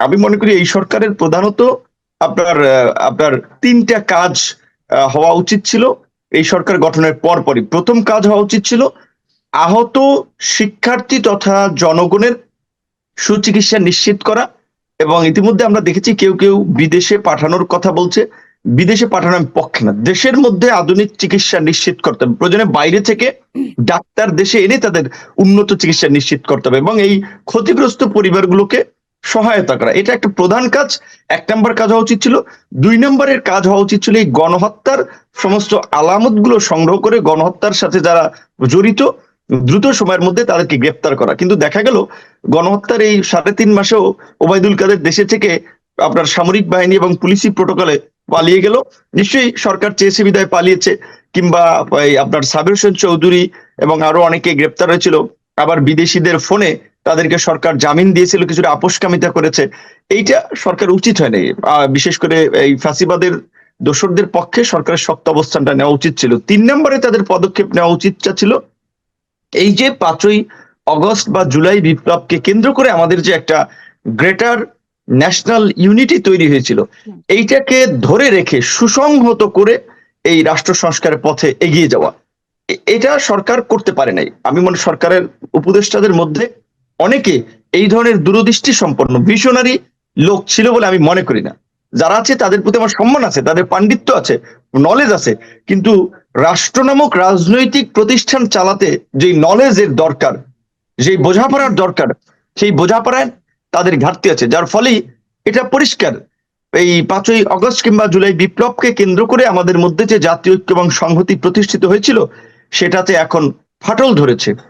আমি মনে করি এই সরকারের প্রধানত আপনার আপনার তিনটা কাজ হওয়া উচিত ছিল এই সরকার গঠনের পরপরই। প্রথম কাজ হওয়া উচিত ছিল আহত শিক্ষার্থী তথা জনগণের সুচিকিৎসা নিশ্চিত করা। এবং ইতিমধ্যে আমরা দেখেছি কেউ কেউ বিদেশে পাঠানোর কথা বলছে। বিদেশে পাঠানো আমি পক্ষে না। দেশের মধ্যে আধুনিক চিকিৎসা নিশ্চিত করতে হবে, প্রয়োজনে বাইরে থেকে ডাক্তার দেশে এনে তাদের উন্নত চিকিৎসা নিশ্চিত করতে হবে এবং এই ক্ষতিগ্রস্ত পরিবারগুলোকে সহায়তা করা, এটা একটা প্রধান কাজ। 1 নম্বর কাজ হওয়া উচিত ছিল। 2 নম্বরের কাজ হওয়া উচিত ছিল এই গণহত্যার সমস্ত আলামত গুলো সংগ্রহ করে গণহত্যার সাথে যারা জড়িত দ্রুত সময়ের মধ্যে তাদেরকে গ্রেপ্তার করা। কিন্তু দেখা গেল গণহত্যার এই 3.5 মাসেও ওবায়দুল কাদের দেশে থেকে আপনার সামরিক বাহিনী এবং পুলিশি প্রোটোকলে পালিয়ে গেল। নিশ্চয়ই সরকার চেয়েছে বিদায় পালিয়েছে, কিংবা আপনার সাবির হোসেন চৌধুরী এবং আরো অনেকে গ্রেপ্তার হয়েছিল। আবার বিদেশিদের ফোনে তাদেরকে সরকার জামিন দিয়েছিল, কিছুটা আপোষকামিতা করেছে। এইটা সরকার উচিত হয় নাই। বিশেষ করে এই ফ্যাসিবাদের দোসরদের পক্ষে সরকারের শক্ত অবস্থানটা নেওয়া উচিত ছিল। 3 নম্বরে তাদের পদক্ষেপ নেওয়া উচিতটা ছিল এই যে 5ই অগস্ট বা জুলাই বিপ্লবকে কেন্দ্র করে আমাদের যে একটা গ্রেটার ন্যাশনাল ইউনিটি তৈরি হয়েছিল, এইটাকে ধরে রেখে সুসংহত করে এই রাষ্ট্র সংস্কারের পথে এগিয়ে যাওয়া। এটা সরকার করতে পারে নাই। আমি মনে সরকারের উপদেষ্টাদের মধ্যে অনেকে এই ধরনের দূরদৃষ্টি সম্পন্ন ভিশনারি লোক ছিল বলে আমি মনে করি না। যারা আছে তাদের প্রতি আমার সম্মান আছে, তাদের পাণ্ডিত্য আছে, নলেজ আছে, কিন্তু রাষ্ট্র নামক রাজনৈতিক প্রতিষ্ঠান চালাতে যে নলেজের দরকার, যে বোঝাপড়ার দরকার, সেই বোঝাপড়ায় তাদের ঘাটতি আছে। যার ফলেই এটা পরিষ্কার এই 5ই অগস্ট কিংবা জুলাই বিপ্লবকে কেন্দ্র করে আমাদের মধ্যে যে জাতীয় ঐক্য এবং সংহতি প্রতিষ্ঠিত হয়েছিল সেটাতে এখন ফাটল ধরেছে।